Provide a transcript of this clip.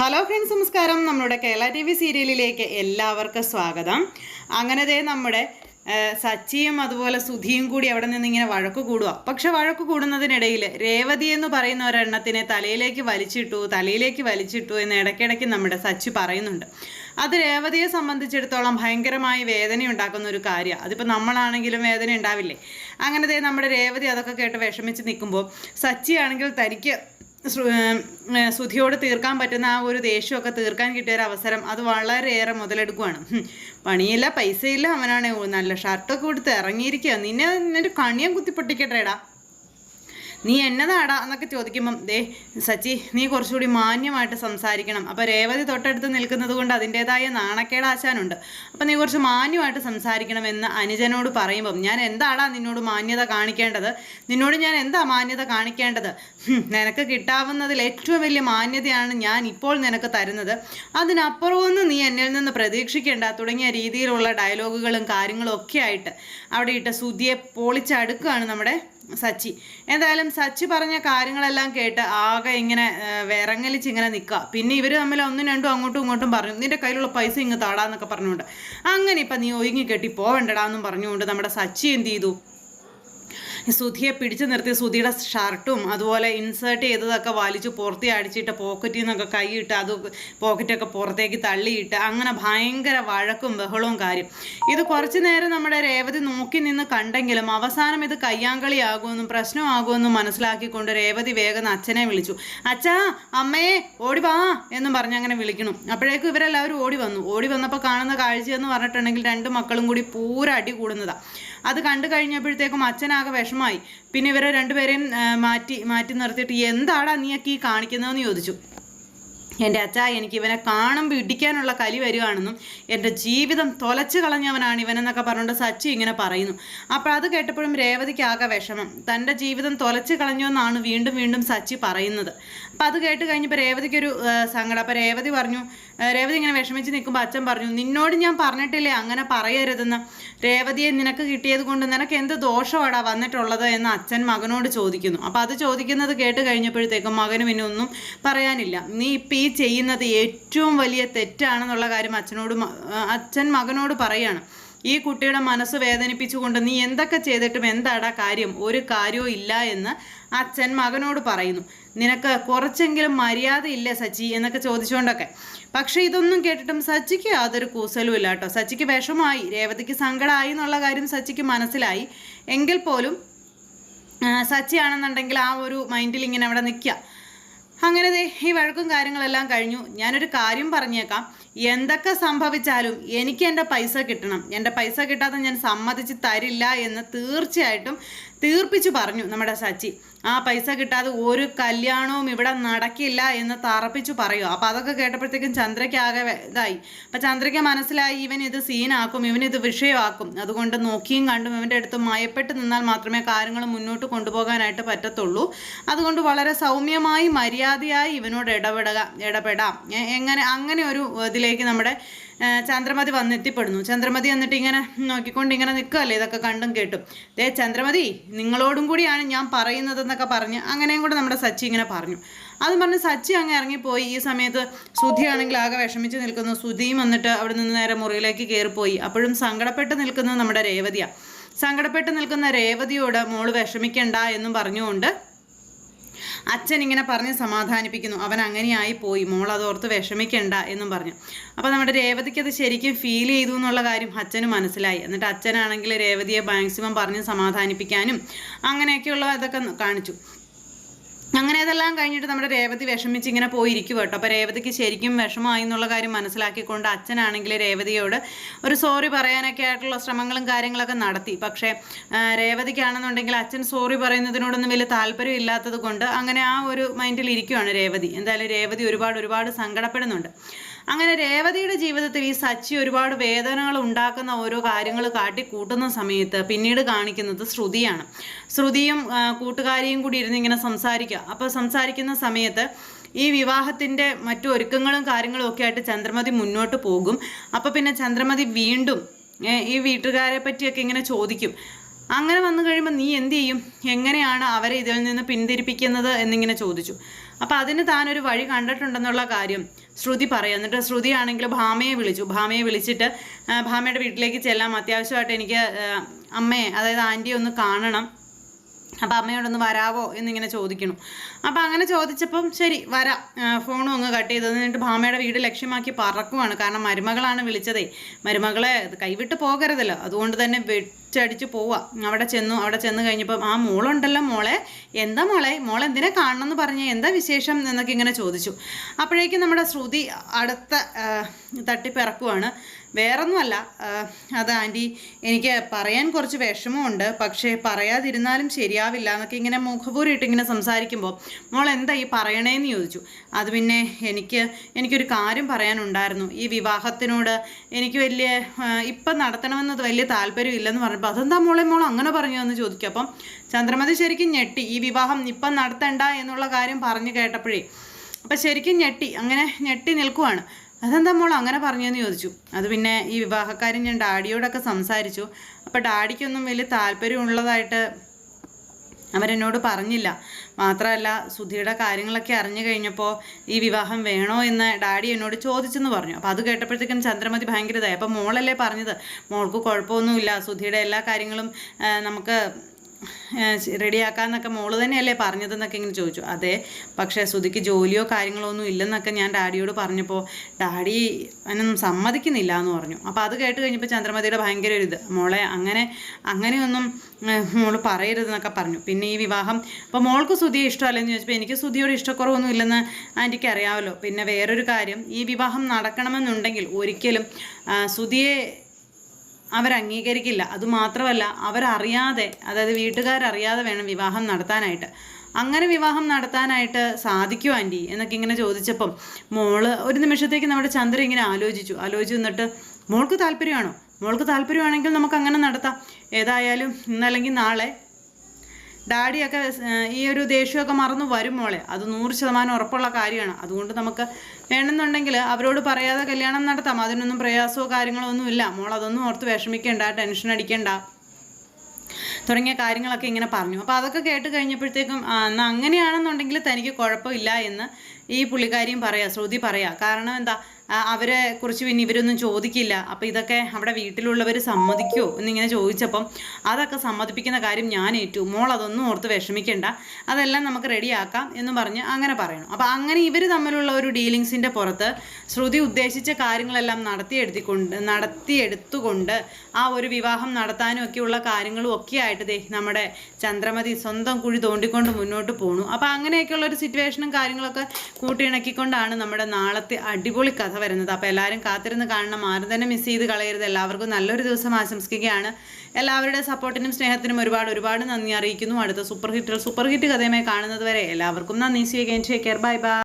Hello friends, നമസ്കാരം. നമ്മുടെ Kerala T V സീരിയലിലേക്ക് എല്ലാവർക്കും സ്വാഗതം. അങ്ങനെ നമ്മുടെ സച്ചിയും അതുപോലെ സുധിയും കൂടി അവിടെ നിന്ന് ഇങ്ങനെ വഴക്ക് കൂടുക. പക്ഷെ വഴക്ക് കൂടുന്നതിനിടയിൽ രേവതി എന്ന് പറയുന്ന ഒരെണ്ണത്തിനെ തലയിലേക്ക് വലിച്ചിട്ടു എന്ന് ഇടയ്ക്കിടയ്ക്ക് നമ്മുടെ സച്ചി പറയുന്നുണ്ട്. അത് രേവതിയെ സംബന്ധിച്ചിടത്തോളം ഭയങ്കരമായി വേദന ഉണ്ടാക്കുന്ന ഒരു കാര്യമാണ്. അതിപ്പോൾ നമ്മളാണെങ്കിലും വേദന ഉണ്ടാവില്ലേ? അങ്ങനെ നമ്മുടെ രേവതി അതൊക്കെ കേട്ട് വിഷമിച്ച് നിൽക്കുമ്പോൾ സച്ചിയാണെങ്കിൽ തനിക്ക് സുധിയോട് തീർക്കാൻ പറ്റുന്ന ആ ഒരു ദേഷ്യമൊക്കെ തീർക്കാൻ കിട്ടിയ ഒരു അവസരം അത് വളരെയേറെ മുതലെടുക്കുവാണ്. പണിയില്ല, പൈസയില്ല, അവനാണ് നല്ല ഷർട്ടൊക്കെ കൊടുത്ത് ഇറങ്ങിയിരിക്കുക. നിന്നെ കണിയം കുത്തിപ്പൊട്ടിക്കട്ടെടാ, നീ എന്നതാടാ എന്നൊക്കെ ചോദിക്കുമ്പം സച്ചി, നീ കുറച്ചുകൂടി മാന്യമായിട്ട് സംസാരിക്കണം. അപ്പോൾ രേവതി തൊട്ടടുത്ത് നിൽക്കുന്നത് കൊണ്ട് അതിൻ്റെതായ നാണക്കേടാശാനുണ്ട്. അപ്പം നീ കുറച്ച് മാന്യമായിട്ട് സംസാരിക്കണമെന്ന് അനുജനോട് പറയുമ്പം ഞാൻ എന്താടാ നിന്നോട് മാന്യത കാണിക്കേണ്ടത്? നിന്നോട് ഞാൻ എന്താ മാന്യത കാണിക്കേണ്ടത്? നിനക്ക് കിട്ടാവുന്നതിൽ ഏറ്റവും വലിയ മാന്യതയാണ് ഞാൻ ഇപ്പോൾ നിനക്ക് തരുന്നത്. അതിനപ്പുറമൊന്നും നീ എന്നിൽ നിന്ന് പ്രതീക്ഷിക്കേണ്ട തുടങ്ങിയ രീതിയിലുള്ള ഡയലോഗുകളും കാര്യങ്ങളും ഒക്കെ ആയിട്ട് അവിടെ ഇട്ട് സുധിയെ പൊളിച്ചടുക്കുകയാണ് നമ്മുടെ സച്ചി. എന്തായാലും സച്ചി പറഞ്ഞ കാര്യങ്ങളെല്ലാം കേട്ട് ആകെ ഇങ്ങനെ വിറങ്ങലിച്ച് ഇങ്ങനെ നിൽക്കുക. പിന്നെ ഇവർ തമ്മിൽ ഒന്നും രണ്ടും അങ്ങോട്ടും ഇങ്ങോട്ടും പറഞ്ഞു, നിന്റെ കയ്യിലുള്ള പൈസ ഇങ്ങ് താടാന്നൊക്കെ പറഞ്ഞുകൊണ്ട് അങ്ങനെ ഇപ്പം നീ ഒഴുങ്ങി കെട്ടി പോവേണ്ടടാന്നും പറഞ്ഞുകൊണ്ട് നമ്മുടെ സച്ചി എന്ത് ചെയ്തു, സുധിയെ പിടിച്ചു നിർത്തി സുധിയുടെ ഷർട്ടും അതുപോലെ ഇൻസേർട്ട് ചെയ്തതൊക്കെ വലിച്ചു പുറത്തി അടിച്ചിട്ട് പോക്കറ്റിൽ നിന്നൊക്കെ കൈയിട്ട് അത് പോക്കറ്റൊക്കെ പുറത്തേക്ക് തള്ളിയിട്ട് അങ്ങനെ ഭയങ്കര വഴക്കും ബഹളവും കാര്യം. ഇത് കുറച്ചു നേരം നമ്മുടെ രേവതി നോക്കി നിന്ന് കണ്ടെങ്കിലും അവസാനം ഇത് കയ്യാങ്കളിയാകുമെന്നും പ്രശ്നമാകുമെന്നും മനസ്സിലാക്കിക്കൊണ്ട് രേവതി വേഗം അച്ഛനെ വിളിച്ചു. അച്ഛാ, അമ്മയെ ഓടി വാ എന്നും പറഞ്ഞ് അങ്ങനെ വിളിക്കണം. അപ്പോഴേക്കും ഇവരെല്ലാവരും ഓടി വന്നപ്പോൾ കാണുന്ന കാഴ്ചയെന്ന് പറഞ്ഞിട്ടുണ്ടെങ്കിൽ രണ്ട് മക്കളും കൂടി പൂര അടി കൂടുന്നതാണ്. അത് കണ്ടു കഴിഞ്ഞപ്പോഴത്തേക്കും അച്ഛനാകെ വിഷമായി. പിന്നെ ഇവരെ രണ്ടുപേരെയും മാറ്റി നിർത്തിയിട്ട് എന്താടാ നീയൊക്കെ ഈ കാണിക്കുന്നതെന്ന് ചോദിച്ചു. എൻ്റെ അച്ഛാ, എനിക്ക് ഇവനെ കാണുമ്പോൾ ഇടിക്കാനുള്ള കലി വരുവാണെന്നും എൻ്റെ ജീവിതം തൊലച്ചു കളഞ്ഞവനാണ് ഇവനെന്നൊക്കെ പറഞ്ഞുകൊണ്ട് സച്ചി ഇങ്ങനെ പറയുന്നു. അപ്പോൾ അത് കേട്ടപ്പോഴും രേവതിക്ക് ആകെ വിഷമം. തൻ്റെ ജീവിതം തൊലച്ചു കളഞ്ഞു എന്നാണ് വീണ്ടും വീണ്ടും സച്ചി പറയുന്നത്. അപ്പം അത് കേട്ട് കഴിഞ്ഞപ്പോൾ രേവതിക്കൊരു സങ്കടം. അപ്പോൾ രേവതി ഇങ്ങനെ വിഷമിച്ച് നിൽക്കുമ്പോൾ അച്ഛൻ പറഞ്ഞു, നിന്നോട് ഞാൻ പറഞ്ഞിട്ടില്ലേ അങ്ങനെ പറയരുതെന്ന്? രേവതിയെ നിനക്ക് കിട്ടിയത് കൊണ്ട് നിനക്ക് എന്ത് ദോഷമാടാ വന്നിട്ടുള്ളത് എന്ന് അച്ഛൻ മകനോട് ചോദിക്കുന്നു. അപ്പോൾ അത് ചോദിക്കുന്നത് കേട്ട് കഴിഞ്ഞപ്പോഴത്തേക്കും മകന് പിന്നെ ഒന്നും പറയാനില്ല. നീ ഇപ്പം ഈ ചെയ്യുന്നത് ഏറ്റവും വലിയ തെറ്റാണെന്നുള്ള കാര്യം അച്ഛൻ മകനോട് പറയാണ്. ഈ കുട്ടിയുടെ മനസ്സ് വേദനിപ്പിച്ചുകൊണ്ട് നീ എന്തൊക്കെ ചെയ്തിട്ടും എന്താടാ കാര്യം? ഒരു കാര്യവും ഇല്ല എന്ന് അച്ഛൻ മകനോട് പറയുന്നു. നിനക്ക് കുറച്ചെങ്കിലും മര്യാദ ഇല്ലേ സച്ചി എന്നൊക്കെ ചോദിച്ചുകൊണ്ടൊക്കെ. പക്ഷേ ഇതൊന്നും കേട്ടിട്ടും സച്ചിക്ക് യാതൊരു കൂസലും ഇല്ല കേട്ടോ. സച്ചിക്ക് വിഷമായി, രേവതിക്ക് സങ്കടമായി എന്നുള്ള കാര്യം സച്ചിക്ക് മനസ്സിലായി. എങ്കിൽ പോലും സച്ചിയാണെന്നുണ്ടെങ്കിൽ ആ ഒരു മൈൻഡിൽ ഇങ്ങനെ അവിടെ നിൽക്കുക. അങ്ങനെ ഈ വഴക്കും കാര്യങ്ങളെല്ലാം കഴിഞ്ഞു. ഞാനൊരു കാര്യം പറഞ്ഞേക്കാം, എന്തൊക്കെ സംഭവിച്ചാലും എനിക്ക് എൻ്റെ പൈസ കിട്ടണം. എൻ്റെ പൈസ കിട്ടാതെ ഞാൻ സമ്മതിച്ച് തരില്ല എന്ന് തീർച്ചയായിട്ടും തീർപ്പിച്ചു പറഞ്ഞു നമ്മുടെ സച്ചി. ആ പൈസ കിട്ടാതെ ഒരു കല്യാണവും ഇവിടെ നടക്കില്ല എന്ന് തറപ്പിച്ചു പറയുക. അപ്പം അതൊക്കെ കേട്ടപ്പോഴത്തേക്കും ചന്ദ്രയ്ക്ക് ആകെ ഇതായി. അപ്പം ചന്ദ്രയ്ക്ക് മനസ്സിലായി ഇവൻ ഇത് സീനാക്കും, ഇവനിത് വിഷയമാക്കും. അതുകൊണ്ട് നോക്കിയും കണ്ടും ഇവൻ്റെ അടുത്ത് മയപ്പെട്ട് നിന്നാൽ മാത്രമേ കാര്യങ്ങൾ മുന്നോട്ട് കൊണ്ടുപോകാനായിട്ട് പറ്റത്തുള്ളൂ. അതുകൊണ്ട് വളരെ സൗമ്യമായി മര്യാദയായി ഇവനോട് ഇടപെടാം. അങ്ങനെ ഒരു ഇതിലേക്ക് നമ്മുടെ ചന്ദ്രമതി വന്നെത്തിപ്പെടുന്നു. ചന്ദ്രമതി എന്നിട്ട് ഇങ്ങനെ നോക്കിക്കൊണ്ട് ഇങ്ങനെ നിൽക്കുകയല്ലേ ഇതൊക്കെ കണ്ടും കേട്ടും. ചന്ദ്രമതി, നിങ്ങളോടും കൂടിയാണ് ഞാൻ പറയുന്നതെന്നൊക്കെ പറഞ്ഞ് അങ്ങനെയും കൂടെ നമ്മുടെ സച്ചി ഇങ്ങനെ പറഞ്ഞു. അതും പറഞ്ഞ് സച്ചി അങ്ങ് ഇറങ്ങിപ്പോയി. ഈ സമയത്ത് സുധിയാണെങ്കിൽ ആകെ വിഷമിച്ച് നിൽക്കുന്നു. സുധിയും വന്നിട്ട് അവിടെ നിന്ന് നേരെ മുറിയിലേക്ക് കയറിപ്പോയി. അപ്പോഴും സങ്കടപ്പെട്ട് നിൽക്കുന്നത് നമ്മുടെ രേവതിയാണ്. സങ്കടപ്പെട്ട് നിൽക്കുന്ന രേവതിയോട് മോള് വിഷമിക്കണ്ട എന്നും പറഞ്ഞുകൊണ്ട് അച്ഛൻ ഇങ്ങനെ പറഞ്ഞ് സമാധാനിപ്പിക്കുന്നു. അവൻ അങ്ങനെയായി പോയി, മോൾ അതോർത്ത് വിഷമിക്കണ്ട എന്നും പറഞ്ഞു. അപ്പോൾ നമ്മുടെ രേവതിക്ക് അത് ശരിക്കും ഫീൽ ചെയ്തു എന്നുള്ള കാര്യം അച്ഛന് മനസ്സിലായി. എന്നിട്ട് അച്ഛനാണെങ്കിൽ രേവതിയെ മാക്സിമം പറഞ്ഞ് സമാധാനിപ്പിക്കാനും അങ്ങനെയൊക്കെയുള്ള ഇതൊക്കെ കാണിച്ചു. അങ്ങനെ അതെല്ലാം കഴിഞ്ഞിട്ട് നമ്മുടെ രേവതി വിഷമിച്ച് ഇങ്ങനെ പോയിരിക്കും കേട്ടോ. അപ്പോൾ രേവതിക്ക് ശരിക്കും വിഷമമായി എന്നുള്ള കാര്യം മനസ്സിലാക്കിക്കൊണ്ട് അച്ഛനാണെങ്കിൽ രേവതിയോട് ഒരു സോറി പറയാനൊക്കെ ആയിട്ടുള്ള ശ്രമങ്ങളും കാര്യങ്ങളൊക്കെ നടത്തി. പക്ഷേ രേവതിക്കാണെന്നുണ്ടെങ്കിൽ അച്ഛൻ സോറി പറയുന്നതിനോടൊന്നും വലിയ താല്പര്യം ഇല്ലാത്തത് കൊണ്ട് അങ്ങനെ ആ ഒരു മൈൻഡിൽ ഇരിക്കുവാണ് രേവതി. എന്തായാലും രേവതി ഒരുപാട് സങ്കടപ്പെടുന്നുണ്ട്. അങ്ങനെ രേവതിയുടെ ജീവിതത്തിൽ ഈ സച്ചി ഒരുപാട് വേദനകൾ ഉണ്ടാക്കുന്ന ഓരോ കാര്യങ്ങൾ കാട്ടിക്കൂട്ടുന്ന സമയത്ത് പിന്നീട് കാണിക്കുന്നത് ശ്രുതിയാണ്. ശ്രുതിയും കൂട്ടുകാരിയും കൂടി ഇരുന്ന് ഇങ്ങനെ സംസാരിക്കുക. അപ്പോൾ സംസാരിക്കുന്ന സമയത്ത് ഈ വിവാഹത്തിൻ്റെ മറ്റു ഒരുക്കങ്ങളും കാര്യങ്ങളും ഒക്കെ ആയിട്ട് ചന്ദ്രമതി മുന്നോട്ട് പോകും. അപ്പോൾ പിന്നെ ചന്ദ്രമതി വീണ്ടും ഈ വീട്ടുകാരെ പറ്റിയൊക്കെ ഇങ്ങനെ ചോദിക്കും. അങ്ങനെ വന്നു കഴിയുമ്പോൾ നീ എന്ത് ചെയ്യും, എങ്ങനെയാണ് അവരെ ഇതിൽ നിന്ന് പിന്തിരിപ്പിക്കുന്നത് എന്നിങ്ങനെ ചോദിച്ചു. അപ്പം അതിന് താനൊരു വഴി കണ്ടിട്ടുണ്ടെന്നുള്ള കാര്യം ശ്രുതി പറയാം. എന്നിട്ട് ശ്രുതിയാണെങ്കിൽ ഭാമയെ വിളിച്ചിട്ട് ഭാമയുടെ വീട്ടിലേക്ക് ചെല്ലാം, അത്യാവശ്യമായിട്ട് എനിക്ക് അമ്മയെ, അതായത് ആൻറ്റിയെ ഒന്ന് കാണണം, അപ്പം അമ്മയോടൊന്ന് വരാവോ എന്നിങ്ങനെ ചോദിക്കണം. അപ്പം അങ്ങനെ ചോദിച്ചപ്പം ശരി വരാം, ഫോണും അങ്ങ് കട്ട് ചെയ്ത് എന്നിട്ട് ഭാമയുടെ വീട് ലക്ഷ്യമാക്കി പറക്കുവാണ്. കാരണം മരുമകളാണ് വിളിച്ചതേ, മരുമകളെ കൈവിട്ട് പോകരുതല്ലോ, അതുകൊണ്ട് തന്നെ വെച്ചടിച്ച് പോവുക. അവിടെ ചെന്ന് കഴിഞ്ഞപ്പം ആ മോളുണ്ടല്ലോ, എന്താ മോളെ എന്തിനാ കാണണമെന്ന് പറഞ്ഞ്, എന്താ വിശേഷം എന്നൊക്കെ ഇങ്ങനെ ചോദിച്ചു. അപ്പോഴേക്കും നമ്മുടെ ശ്രുതി അടുത്ത തട്ടിപ്പിറക്കുവാണ്. വേറൊന്നുമല്ല, അത് ആൻറ്റി എനിക്ക് പറയാൻ കുറച്ച് വിഷമമുണ്ട്, പക്ഷേ പറയാതിരുന്നാലും ശരിയാവില്ല എന്നൊക്കെ ഇങ്ങനെ മുഖപൂരിട്ട് ഇങ്ങനെ സംസാരിക്കുമ്പോൾ മോൾ എന്താ ഈ പറയണേന്ന് ചോദിച്ചു. അത് പിന്നെ എനിക്കൊരു കാര്യം പറയാനുണ്ടായിരുന്നു. ഈ വിവാഹത്തിനോട് എനിക്ക് ഇപ്പം നടത്തണമെന്നത് വലിയ താല്പര്യം ഇല്ലെന്ന് പറഞ്ഞപ്പോൾ അതെന്താ മോൾ അങ്ങനെ പറഞ്ഞു എന്ന് ചോദിക്കും. അപ്പം ചന്ദ്രമതി ശരിക്കും ഞെട്ടി, ഈ വിവാഹം ഇപ്പം നടത്തണ്ട എന്നുള്ള കാര്യം പറഞ്ഞു കേട്ടപ്പോഴേ അപ്പം ശരിക്കും അങ്ങനെ ഞെട്ടി നിൽക്കുവാണ്. അതെന്താ മോൾ അങ്ങനെ പറഞ്ഞതെന്ന് ചോദിച്ചു. അത് പിന്നെ ഈ വിവാഹക്കാരൻ ഞാൻ ഡാഡിയോടൊക്കെ സംസാരിച്ചു, അപ്പോൾ ഡാഡിക്കൊന്നും വലിയ താല്പര്യമുള്ളതായിട്ട് അവരെന്നോട് പറഞ്ഞില്ല. മാത്രമല്ല സുധിയുടെ കാര്യങ്ങളൊക്കെ അറിഞ്ഞു കഴിഞ്ഞപ്പോൾ ഈ വിവാഹം വേണോ എന്ന് ഡാഡി എന്നോട് ചോദിച്ചെന്ന് പറഞ്ഞു. അപ്പോൾ അത് കേട്ടപ്പോഴത്തേക്കും ചന്ദ്രമതി ഭയങ്കര ഇതായി. അപ്പോൾ മോളല്ലേ പറഞ്ഞത്, മോൾക്ക് കുഴപ്പമൊന്നുമില്ല, സുധിയുടെ എല്ലാ കാര്യങ്ങളും നമുക്ക് റെഡിയാക്കാന്നൊക്കെ മോള് തന്നെയല്ലേ പറഞ്ഞതെന്നൊക്കെ ഇങ്ങനെ ചോദിച്ചു. അതെ, പക്ഷേ സുധിക്ക് ജോലിയോ കാര്യങ്ങളോ ഒന്നും ഇല്ലെന്നൊക്കെ ഞാൻ ഡാഡിയോട് പറഞ്ഞപ്പോൾ ഡാഡി അതിനൊന്നും സമ്മതിക്കുന്നില്ല എന്ന് പറഞ്ഞു. അപ്പോൾ അത് കേട്ട് കഴിഞ്ഞപ്പോൾ ചന്ദ്രമതിയുടെ ഭയങ്കര ഒരു ഇത്, മോളെ അങ്ങനെയൊന്നും മോള് പറയരുതെന്നൊക്കെ പറഞ്ഞു. പിന്നെ ഈ വിവാഹം അപ്പോൾ മോൾക്ക് സുധിയെ ഇഷ്ടമല്ലെന്ന് ചോദിച്ചപ്പോൾ എനിക്ക് സുധിയോട് ഇഷ്ടക്കുറവൊന്നും ഇല്ലെന്ന് ആൻറ്റിക്ക് അറിയാമല്ലോ. പിന്നെ വേറൊരു കാര്യം, ഈ വിവാഹം നടക്കണമെന്നുണ്ടെങ്കിൽ ഒരിക്കലും സുധിയെ അവരംഗീകരിക്കില്ല. അതുമാത്രമല്ല അവരറിയാതെ, അതായത് വീട്ടുകാരറിയാതെ വേണം വിവാഹം നടത്താനായിട്ട്. അങ്ങനെ വിവാഹം നടത്താനായിട്ട് സാധിക്കുമോ ആൻറ്റി എന്നൊക്കെ ഇങ്ങനെ ചോദിച്ചപ്പം മോള് ഒരു നിമിഷത്തേക്ക് നമ്മുടെ ചന്ദ്ര ഇങ്ങനെ ആലോചിച്ചു നിന്നിട്ട് മോൾക്ക് താല്പര്യമാണെങ്കിൽ നമുക്ക് അങ്ങനെ നടത്താം. ഏതായാലും ഇന്നല്ലെങ്കിൽ നാളെ ഡാഡിയൊക്കെ ഈ ഒരു ദേഷ്യമൊക്കെ മറന്നു വരും മോളെ, അത് 100% ഉറപ്പുള്ള കാര്യമാണ്. അതുകൊണ്ട് നമുക്ക് വേണമെന്നുണ്ടെങ്കിൽ അവരോട് പറയാതെ കല്യാണം നടത്താം, അതിനൊന്നും പ്രയാസമോ കാര്യങ്ങളോ ഒന്നും ഇല്ല. മോൾ അതൊന്നും ഓർത്ത് വിഷമിക്കേണ്ട, ടെൻഷൻ അടിക്കേണ്ട തുടങ്ങിയ കാര്യങ്ങളൊക്കെ ഇങ്ങനെ പറഞ്ഞു. അപ്പോൾ അതൊക്കെ കേട്ട് കഴിഞ്ഞപ്പോഴത്തേക്കും എന്നാൽ അങ്ങനെയാണെന്നുണ്ടെങ്കിൽ തനിക്ക് കുഴപ്പമില്ല എന്ന് ഈ പുള്ളിക്കാരിയും ശ്രുതി പറയാം. കാരണം എന്താ, അവരെ കുറിച്ച് പിന്നെ ഇവരൊന്നും ചോദിക്കില്ല. അപ്പോൾ ഇതൊക്കെ അവിടെ വീട്ടിലുള്ളവർ സമ്മതിക്കുമോ എന്നിങ്ങനെ ചോദിച്ചപ്പം അതൊക്കെ സമ്മതിപ്പിക്കുന്ന കാര്യം ഞാൻ ഏറ്റു, മോൾ അതൊന്നും ഓർത്ത് വിഷമിക്കേണ്ട, അതെല്ലാം നമുക്ക് റെഡിയാക്കാം എന്ന് പറഞ്ഞ് അങ്ങനെ പറയണം. അപ്പോൾ അങ്ങനെ ഇവർ തമ്മിലുള്ള ഒരു ഡീലിങ്സിൻ്റെ പുറത്ത് ശ്രുതി ഉദ്ദേശിച്ച കാര്യങ്ങളെല്ലാം നടത്തിയെടുത്തുകൊണ്ട് ആ ഒരു വിവാഹം നടത്താനും ഒക്കെയുള്ള കാര്യങ്ങളും ഒക്കെ ആയിട്ട് നമ്മുടെ ചന്ദ്രമതി സ്വന്തം കുഴി തോണ്ടിക്കൊണ്ട് മുന്നോട്ട് പോണു. അപ്പോൾ അങ്ങനെയൊക്കെയുള്ള ഒരു സിറ്റുവേഷനും കാര്യങ്ങളൊക്കെ കൂട്ടിയിണക്കിക്കൊണ്ടാണ് നമ്മുടെ നാളത്തെ അടിപൊളി കഥ വരുന്നത്. അപ്പോൾ എല്ലാവരും കാത്തിരുന്ന് കാണണം, ആരും തന്നെ മിസ് ചെയ്ത് കളയരുത്. എല്ലാവർക്കും നല്ലൊരു ദിവസം ആശംസിക്കുകയാണ്. എല്ലാവരുടെ സപ്പോർട്ടിനും സ്നേഹത്തിനും ഒരുപാട് നന്ദി അറിയിക്കുന്നു. അടുത്ത സൂപ്പർ ഹിറ്റ് കഥയുമായി കാണുന്നത് വരെ എല്ലാവർക്കും നന്ദി. See you again. Take care. Bye by.